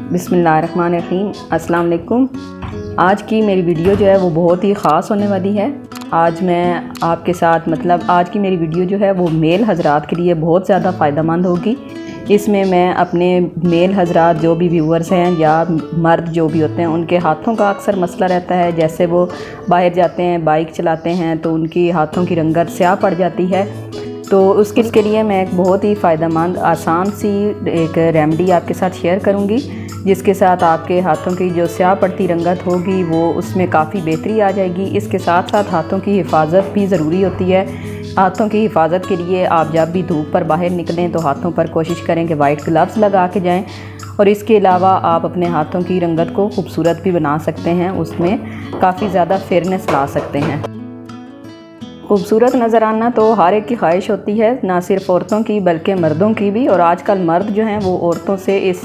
बिस्मिल्लाहिर्रहमानिर्रहीम। अस्सलाम वालेकुम। आज की मेरी वीडियो जो है वो बहुत ही ख़ास होने वाली है। आज मैं आपके साथ आज की मेरी वीडियो जो है वो मेल हज़रात के लिए बहुत ज़्यादा फ़ायदेमंद होगी। इसमें मैं अपने मेल हज़रात जो भी व्यूअर्स हैं या मर्द जो भी होते हैं उनके हाथों का अक्सर मसला रहता है। जैसे वो बाहर जाते हैं, बाइक चलाते हैं तो उनकी हाथों की रंगत स्याह पड़ जाती है। तो उसके लिए मैं एक बहुत ही फ़ायदेमंद आसान सी एक रेमेडी आपके साथ शेयर करूंगी, जिसके साथ आपके हाथों की जो स्याह पड़ती रंगत होगी वो उसमें काफ़ी बेहतरी आ जाएगी। इसके साथ साथ हाथों की हिफाजत भी ज़रूरी होती है। हाथों की हिफाजत के लिए आप जब भी धूप पर बाहर निकलें तो हाथों पर कोशिश करें कि वाइट ग्लव्स लगा के जाएं। और इसके अलावा आप अपने हाथों की रंगत को खूबसूरत भी बना सकते हैं, उसमें काफ़ी ज़्यादा फेयरनेस ला सकते हैं। खूबसूरत नज़र आना तो हर एक की ख्वाहिश होती है, ना सिर्फ औरतों की बल्कि मर्दों की भी। और आजकल मर्द जो हैं वो औरतों से इस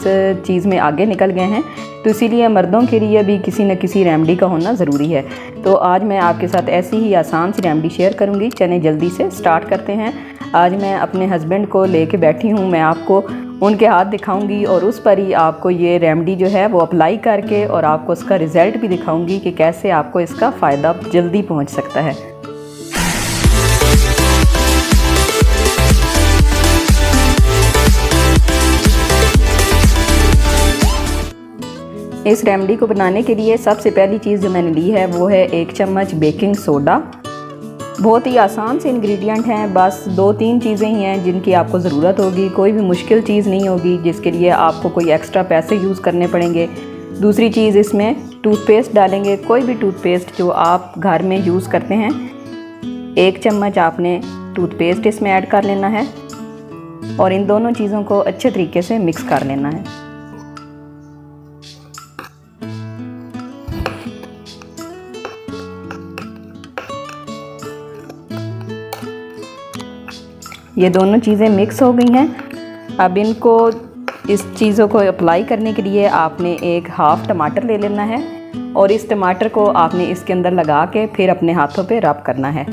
चीज़ में आगे निकल गए हैं, तो इसीलिए मर्दों के लिए भी किसी न किसी रेमेडी का होना ज़रूरी है। तो आज मैं आपके साथ ऐसी ही आसान सी रेमेडी शेयर करूंगी। चलें जल्दी से स्टार्ट करते हैं। आज मैं अपने हस्बैंड को लेके बैठी हूँ, मैं आपको उनके हाथ दिखाऊंगी और उस पर ही आपको ये रेमेडी जो है वो अप्लाई करके और आपको उसका रिज़ल्ट भी दिखाऊंगी कि कैसे आपको इसका फ़ायदा जल्दी पहुँच सकता है। इस रेमेडी को बनाने के लिए सबसे पहली चीज़ जो मैंने ली है वो है 1 चम्मच बेकिंग सोडा। बहुत ही आसान से इंग्रेडिएंट हैं, बस 2-3 चीज़ें ही हैं जिनकी आपको ज़रूरत होगी। कोई भी मुश्किल चीज़ नहीं होगी जिसके लिए आपको कोई एक्स्ट्रा पैसे यूज़ करने पड़ेंगे। दूसरी चीज़, इसमें टूथपेस्ट डालेंगे, कोई भी टूथपेस्ट जो आप घर में यूज़ करते हैं। 1 चम्मच आपने टूथपेस्ट इसमें ऐड कर लेना है और इन दोनों चीज़ों को अच्छे तरीके से मिक्स कर लेना है। ये दोनों चीज़ें मिक्स हो गई हैं। अब इनको इस चीज़ों को अप्लाई करने के लिए आपने एक हाफ़ टमाटर ले लेना है और इस टमाटर को आपने इसके अंदर लगा के फिर अपने हाथों पे रब करना है।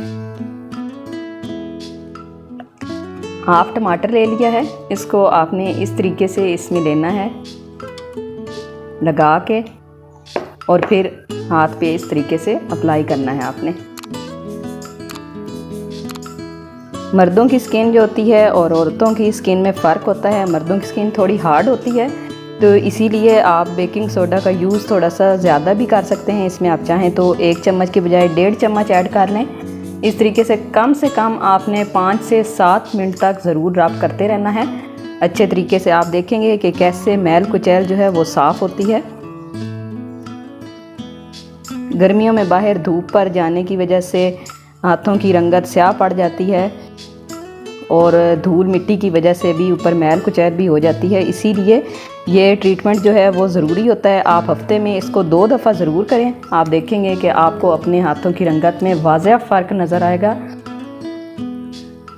हाफ़ टमाटर ले लिया है, इसको आपने इस तरीके से इसमें लेना है लगा के और फिर हाथ पे इस तरीके से अप्लाई करना है आपने। मर्दों की स्किन जो होती है और औरतों की स्किन में फ़र्क होता है। मर्दों की स्किन थोड़ी हार्ड होती है, तो इसीलिए आप बेकिंग सोडा का यूज़ थोड़ा सा ज़्यादा भी कर सकते हैं। इसमें आप चाहें तो 1 चम्मच के बजाय 1.5 चम्मच ऐड कर लें। इस तरीके से कम आपने 5 से 7 मिनट तक ज़रूर रब करते रहना है। अच्छे तरीके से आप देखेंगे कि कैसे मैल कुचैल जो है वो साफ़ होती है। गर्मियों में बाहर धूप पर जाने की वजह से हाथों की रंगत स्याह पड़ जाती है और धूल मिट्टी की वजह से भी ऊपर मैल कुचैल भी हो जाती है। इसीलिए ये ट्रीटमेंट जो है वो ज़रूरी होता है। आप हफ्ते में इसको 2 दफ़ा ज़रूर करें। आप देखेंगे कि आपको अपने हाथों की रंगत में वाज़ेह फ़र्क नज़र आएगा।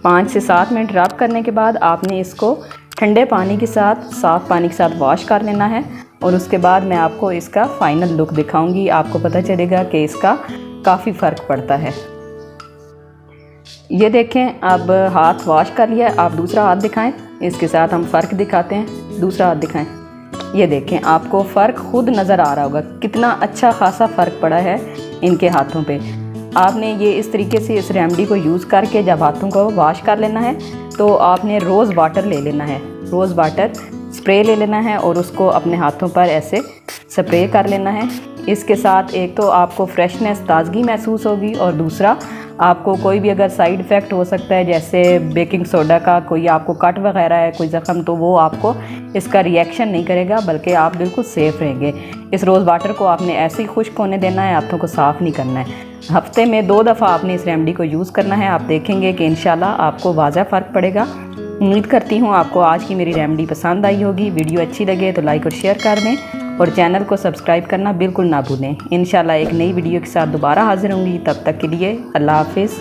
5 से 7 मिनट रब करने के बाद आपने इसको ठंडे पानी के साथ, साफ़ पानी के साथ वॉश कर लेना है और उसके बाद मैं आपको इसका फ़ाइनल लुक दिखाऊंगी। आपको पता चलेगा कि इसका काफ़ी फ़र्क पड़ता है। ये देखें, अब हाथ वॉश कर लिया। आप दूसरा हाथ दिखाएं, इसके साथ हम फ़र्क दिखाते हैं। दूसरा हाथ दिखाएं, ये देखें, आपको फ़र्क खुद नज़र आ रहा होगा कितना अच्छा खासा फ़र्क पड़ा है इनके हाथों पे। आपने ये इस तरीके से इस रेमेडी को यूज़ करके जब हाथों को वॉश कर लेना है तो आपने रोज़ वाटर ले लेना है। रोज़ वाटर स्प्रे ले लेना है और उसको अपने हाथों पर ऐसे स्प्रे कर लेना है। इसके साथ एक तो आपको फ्रेशनेस, ताज़गी महसूस होगी और दूसरा आपको कोई भी अगर साइड इफ़ेक्ट हो सकता है, जैसे बेकिंग सोडा का कोई आपको कट वगैरह है, कोई ज़ख्म, तो वो आपको इसका रिएक्शन नहीं करेगा, बल्कि आप बिल्कुल सेफ़ रहेंगे। इस रोज़ वाटर को आपने ऐसे ही खुश्क होने देना है, हाथों को साफ़ नहीं करना है। हफ्ते में 2 दफ़ा आपने इस रेमेडी को यूज़ करना है। आप देखेंगे कि इंशाल्लाह आपको वाज़ेह फ़र्क पड़ेगा। उम्मीद करती हूँ आपको आज की मेरी रेमेडी पसंद आई होगी। वीडियो अच्छी लगे तो लाइक और शेयर कर दें और चैनल को सब्सक्राइब करना बिल्कुल ना भूलें। इंशाल्लाह एक नई वीडियो के साथ दोबारा हाज़िर होंगी। तब तक के लिए अल्लाह हाफ़िज़।